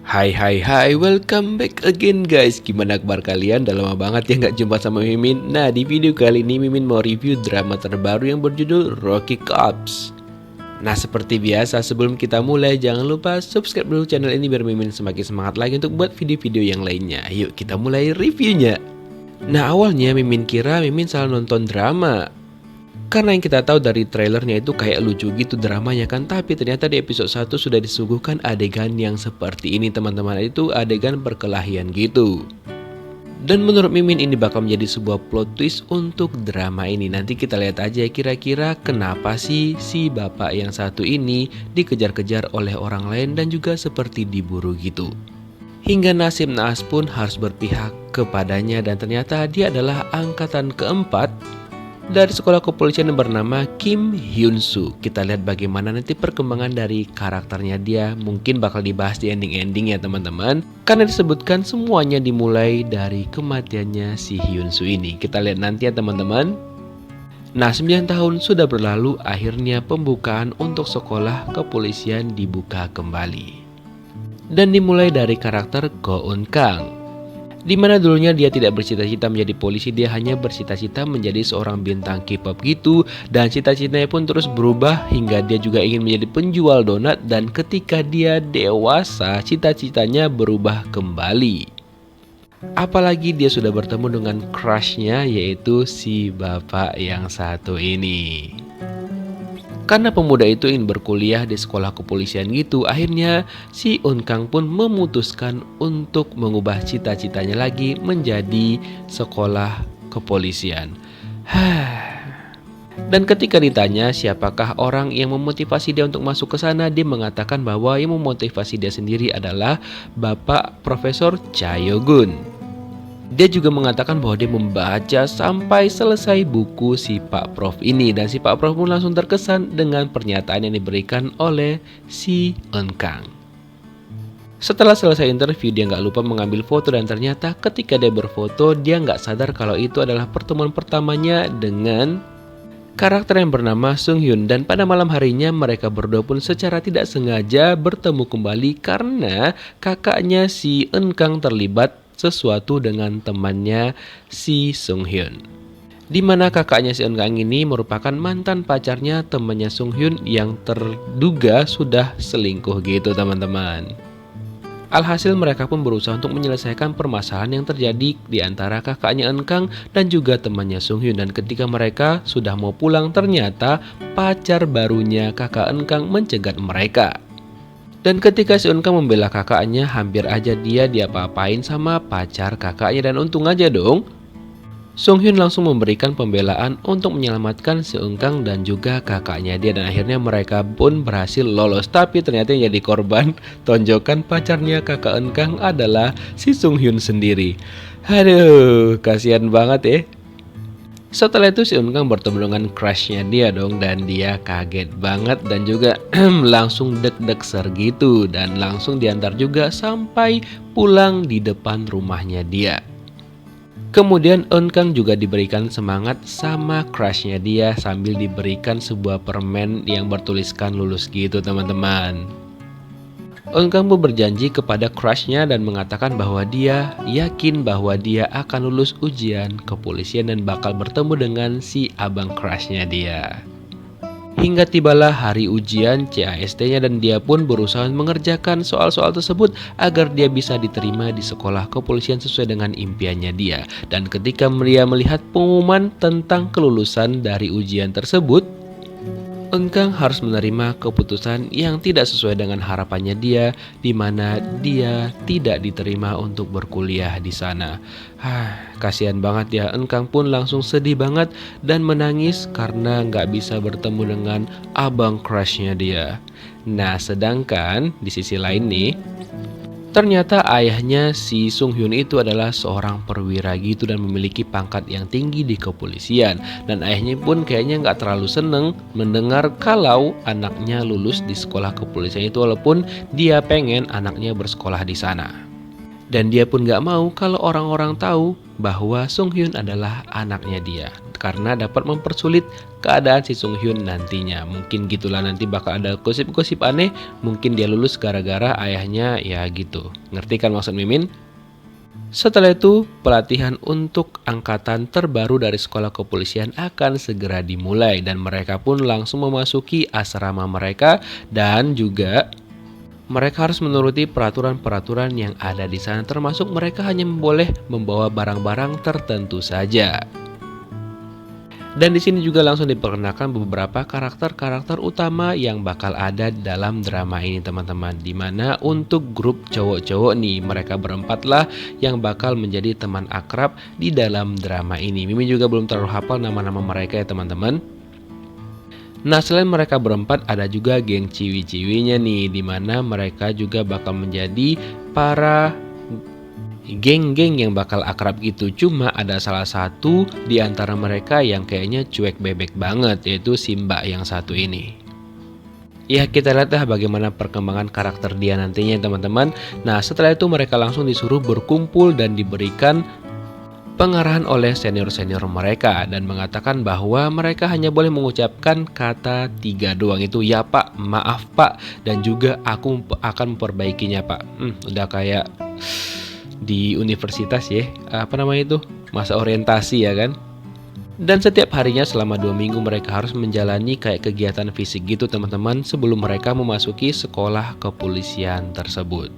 Hai, welcome back again guys. Gimana kabar kalian? Udah lama banget ya nggak jumpa sama Mimin. Nah, di video kali ini Mimin mau review drama terbaru yang berjudul Rocky Cops. Nah, seperti biasa sebelum kita mulai jangan lupa subscribe dulu channel ini biar Mimin semakin semangat lagi untuk buat video-video yang lainnya. Yuk kita mulai reviewnya. Nah, awalnya Mimin kira Mimin salah nonton drama, karena yang kita tahu dari trailernya itu kayak lucu gitu dramanya kan. Tapi ternyata di episode 1 sudah disuguhkan adegan yang seperti ini teman-teman. Itu adegan perkelahian gitu. Dan menurut Mimin ini bakal menjadi sebuah plot twist untuk drama ini. Nanti kita lihat aja kira-kira kenapa sih si bapak yang satu ini dikejar-kejar oleh orang lain dan juga seperti diburu gitu. Hingga nasib naas pun harus berpihak kepadanya, dan ternyata dia adalah angkatan keempat dari sekolah kepolisian yang bernama Kim Hyun Soo. Kita lihat bagaimana nanti perkembangan dari karakternya dia. Mungkin bakal dibahas di ending-ending ya teman-teman, karena disebutkan semuanya dimulai dari kematiannya si Hyun Soo ini. Kita lihat nanti ya teman-teman. Nah, 9 tahun sudah berlalu, akhirnya pembukaan untuk sekolah kepolisian dibuka kembali. Dan dimulai dari karakter Go Eun Kang, di mana dulunya dia tidak bercita-cita menjadi polisi, dia hanya bercita-cita menjadi seorang bintang K-pop gitu. Dan cita-citanya pun terus berubah hingga dia juga ingin menjadi penjual donat. Dan ketika dia dewasa, cita-citanya berubah kembali. Apalagi dia sudah bertemu dengan crushnya, yaitu si bapak yang satu ini. Karena pemuda itu ingin berkuliah di sekolah kepolisian gitu, akhirnya si Eun Kang pun memutuskan untuk mengubah cita-citanya lagi menjadi sekolah kepolisian. Dan ketika ditanya siapakah orang yang memotivasi dia untuk masuk ke sana, dia mengatakan bahwa yang memotivasi dia sendiri adalah Bapak Profesor Cha Yo-gun. Dia juga mengatakan bahwa dia membaca sampai selesai buku si Pak Prof ini, dan si Pak Prof pun langsung terkesan dengan pernyataan yang diberikan oleh si Eun Kang. Setelah selesai interview, dia nggak lupa mengambil foto, dan ternyata ketika dia berfoto, dia nggak sadar kalau itu adalah pertemuan pertamanya dengan karakter yang bernama Sung Hyun. Dan pada malam harinya mereka berdua pun secara tidak sengaja bertemu kembali karena kakaknya si Eun Kang terlibat sesuatu dengan temannya si Sung Hyun, di mana kakaknya si Eun Kang ini merupakan mantan pacarnya temannya Sung Hyun yang terduga sudah selingkuh gitu teman-teman. Alhasil mereka pun berusaha untuk menyelesaikan permasalahan yang terjadi di antara kakaknya Eun Kang dan juga temannya Sung Hyun. Dan ketika mereka sudah mau pulang, ternyata pacar barunya kakak Eun Kang mencegat mereka. Dan ketika si Eun Kang membela kakaknya, hampir aja dia diapa-apain sama pacar kakaknya. Dan untung aja dong, Sung Hyun langsung memberikan pembelaan untuk menyelamatkan si Eun Kang dan juga kakaknya dia. Dan akhirnya mereka pun berhasil lolos. Tapi ternyata yang jadi korban tonjokan pacarnya kakak Eun Kang adalah si Sung Hyun sendiri. Aduh, kasihan banget ya. Setelah itu si Eun Kang bertemu dengan crushnya dia dong, dan dia kaget banget dan juga langsung deg-deg ser gitu, dan langsung diantar juga sampai pulang di depan rumahnya dia. Kemudian Eun Kang juga diberikan semangat sama crushnya dia sambil diberikan sebuah permen yang bertuliskan lulus gitu teman-teman. Eun Kang pun berjanji kepada crushnya dan mengatakan bahwa dia yakin bahwa dia akan lulus ujian kepolisian dan bakal bertemu dengan si abang crushnya dia. Hingga tibalah hari ujian CAST-nya, dan dia pun berusaha mengerjakan soal-soal tersebut agar dia bisa diterima di sekolah kepolisian sesuai dengan impiannya dia. Dan ketika dia melihat pengumuman tentang kelulusan dari ujian tersebut, Eun Kang harus menerima keputusan yang tidak sesuai dengan harapannya dia, di mana dia tidak diterima untuk berkuliah di sana. Kasihan banget ya. Eun Kang pun langsung sedih banget dan menangis karena nggak bisa bertemu dengan abang crushnya dia. Nah, sedangkan di sisi lain nih, ternyata ayahnya si Sung Hyun itu adalah seorang perwira gitu dan memiliki pangkat yang tinggi di kepolisian. Dan ayahnya pun kayaknya nggak terlalu seneng mendengar kalau anaknya lulus di sekolah kepolisian itu, walaupun dia pengen anaknya bersekolah di sana. Dan dia pun nggak mau kalau orang-orang tahu bahwa Sung Hyun adalah anaknya dia, karena dapat mempersulit keadaan si Sung Hyun nantinya. Mungkin gitulah, nanti bakal ada gosip-gosip aneh, mungkin dia lulus gara-gara ayahnya ya gitu. Ngerti kan maksud Mimin? Setelah itu, pelatihan untuk angkatan terbaru dari sekolah kepolisian akan segera dimulai dan mereka pun langsung memasuki asrama mereka dan juga mereka harus menuruti peraturan-peraturan yang ada di sana, termasuk mereka hanya boleh membawa barang-barang tertentu saja. Dan di sini juga langsung diperkenalkan beberapa karakter-karakter utama yang bakal ada dalam drama ini teman-teman. Dimana untuk grup cowok-cowok nih, mereka berempat lah yang bakal menjadi teman akrab di dalam drama ini. Mimin juga belum terlalu hafal nama-nama mereka ya teman-teman. Nah, selain mereka berempat ada juga geng ciwi-ciwinya nih, dimana mereka juga bakal menjadi para geng-geng yang bakal akrab gitu. Cuma ada salah satu di antara mereka yang kayaknya cuek bebek banget, yaitu si Mbak yang satu ini. Ya, kita lihatlah bagaimana perkembangan karakter dia nantinya teman-teman. Nah, setelah itu mereka langsung disuruh berkumpul dan diberikan pengarahan oleh senior-senior mereka dan mengatakan bahwa mereka hanya boleh mengucapkan kata 3 doang, itu ya pak, maaf pak, dan juga aku akan memperbaikinya pak. Udah kayak di universitas ya, apa namanya itu, masa orientasi ya kan. Dan setiap harinya selama 2 minggu mereka harus menjalani kayak kegiatan fisik gitu teman-teman sebelum mereka memasuki sekolah kepolisian tersebut.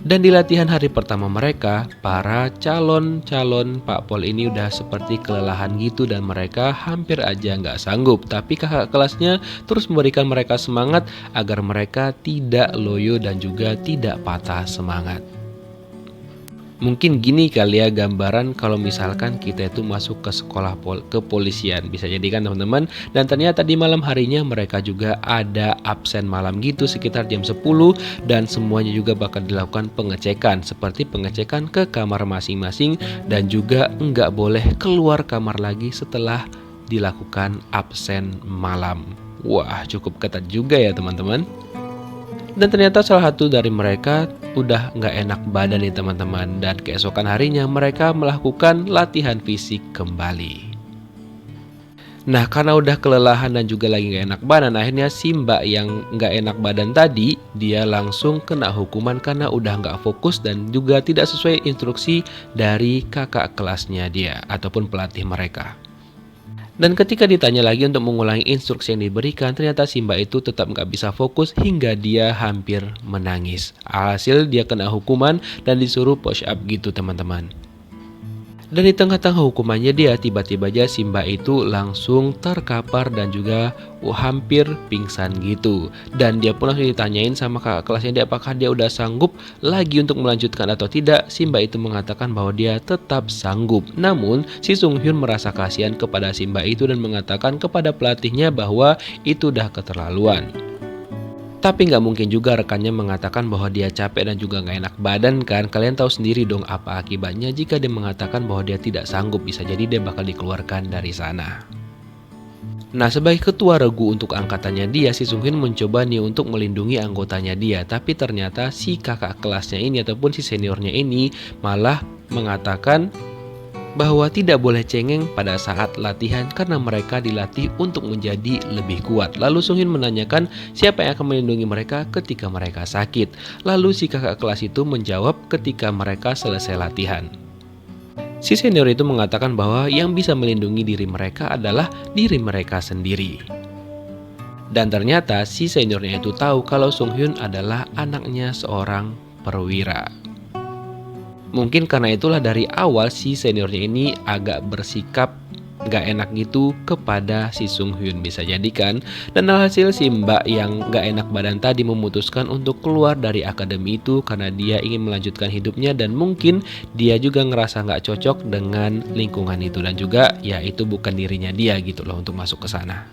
Dan di latihan hari pertama mereka, para calon-calon Pak Pol ini udah seperti kelelahan gitu dan mereka hampir aja nggak sanggup. Tapi kakak kelasnya terus memberikan mereka semangat agar mereka tidak loyo dan juga tidak patah semangat. Mungkin gini kali ya gambaran kalau misalkan kita itu masuk ke sekolah kepolisian, bisa jadi kan teman-teman. Dan ternyata di malam harinya mereka juga ada absen malam gitu sekitar jam 10 dan semuanya juga bakal dilakukan pengecekan, seperti pengecekan ke kamar masing-masing dan juga nggak boleh keluar kamar lagi setelah dilakukan absen malam. Wah, cukup ketat juga ya teman-teman. Dan ternyata salah satu dari mereka udah nggak enak badan nih teman-teman. Dan keesokan harinya mereka melakukan latihan fisik kembali. Nah, karena udah kelelahan dan juga lagi nggak enak badan, akhirnya si Mbak yang nggak enak badan tadi, dia langsung kena hukuman karena udah nggak fokus dan juga tidak sesuai instruksi dari kakak kelasnya dia ataupun pelatih mereka. Dan ketika ditanya lagi untuk mengulangi instruksi yang diberikan, ternyata si Mbak itu tetap nggak bisa fokus hingga dia hampir menangis. Alhasil dia kena hukuman dan disuruh push up gitu teman-teman. Dan di tengah-tengah hukumannya dia tiba-tiba aja si Mbak itu langsung terkapar dan juga hampir pingsan gitu. Dan dia pun langsung ditanyain sama kakak kelasnya dia apakah dia udah sanggup lagi untuk melanjutkan atau tidak. Si Mbak itu mengatakan bahwa dia tetap sanggup. Namun si Sung Hyun merasa kasihan kepada si Mbak itu dan mengatakan kepada pelatihnya bahwa itu udah keterlaluan. Tapi nggak mungkin juga rekannya mengatakan bahwa dia capek dan juga nggak enak badan kan. Kalian tahu sendiri dong apa akibatnya jika dia mengatakan bahwa dia tidak sanggup. Bisa jadi dia bakal dikeluarkan dari sana. Nah, sebagai ketua regu untuk angkatannya dia, si Sung Hyun mencoba nih untuk melindungi anggotanya dia. Tapi ternyata si kakak kelasnya ini ataupun si seniornya ini malah mengatakan bahwa tidak boleh cengeng pada saat latihan karena mereka dilatih untuk menjadi lebih kuat. Lalu Sung Hyun menanyakan siapa yang akan melindungi mereka ketika mereka sakit. Lalu si kakak kelas itu menjawab ketika mereka selesai latihan. Si senior itu mengatakan bahwa yang bisa melindungi diri mereka adalah diri mereka sendiri. Dan ternyata si seniornya itu tahu kalau Sung Hyun adalah anaknya seorang perwira. Mungkin karena itulah dari awal si seniornya ini agak bersikap gak enak gitu kepada si Sung Hyun, bisa jadikan. Dan alhasil si Mbak yang gak enak badan tadi memutuskan untuk keluar dari akademi itu karena dia ingin melanjutkan hidupnya dan mungkin dia juga ngerasa gak cocok dengan lingkungan itu dan juga ya itu bukan dirinya dia gitu loh untuk masuk ke sana.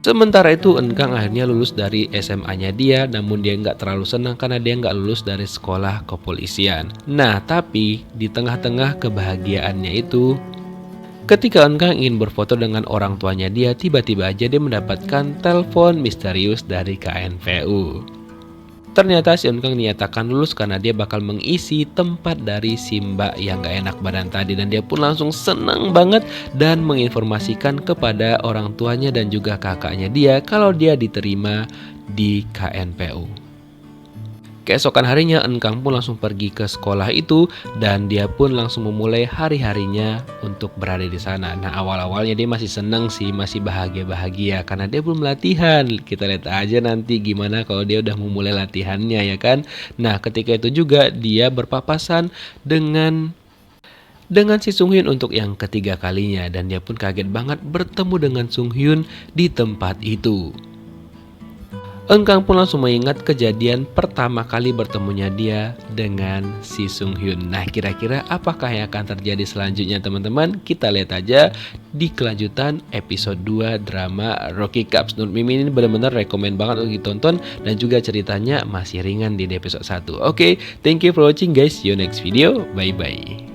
Sementara itu Enkang akhirnya lulus dari SMA-nya dia, namun dia nggak terlalu senang karena dia nggak lulus dari sekolah kepolisian. Nah, tapi di tengah-tengah kebahagiaannya itu, ketika Enkang ingin berfoto dengan orang tuanya dia, tiba-tiba aja dia mendapatkan telepon misterius dari KNVU. Ternyata si Eun Kang dinyatakan lulus karena dia bakal mengisi tempat dari si Mbak yang gak enak badan tadi. Dan dia pun langsung senang banget dan menginformasikan kepada orang tuanya dan juga kakaknya dia kalau dia diterima di KNPU. Keesokan harinya Eun Kang pun langsung pergi ke sekolah itu dan dia pun langsung memulai hari-harinya untuk berada di sana. Nah, awal-awalnya dia masih seneng sih, masih bahagia-bahagia karena dia belum latihan. Kita lihat aja nanti gimana kalau dia udah memulai latihannya ya kan. Nah, ketika itu juga dia berpapasan dengan si Sung Hyun untuk yang ketiga kalinya dan dia pun kaget banget bertemu dengan Sung Hyun di tempat itu. Eun Kang pun langsung mengingat kejadian pertama kali bertemunya dia dengan si Sung Hyun. Nah, kira-kira apakah yang akan terjadi selanjutnya teman-teman? Kita lihat aja di kelanjutan episode 2 drama Rocky Cups. Menurut Mimin ini benar-benar rekomen banget untuk ditonton dan juga ceritanya masih ringan di episode 1. Oke, thank you for watching guys. See you next video. Bye-bye.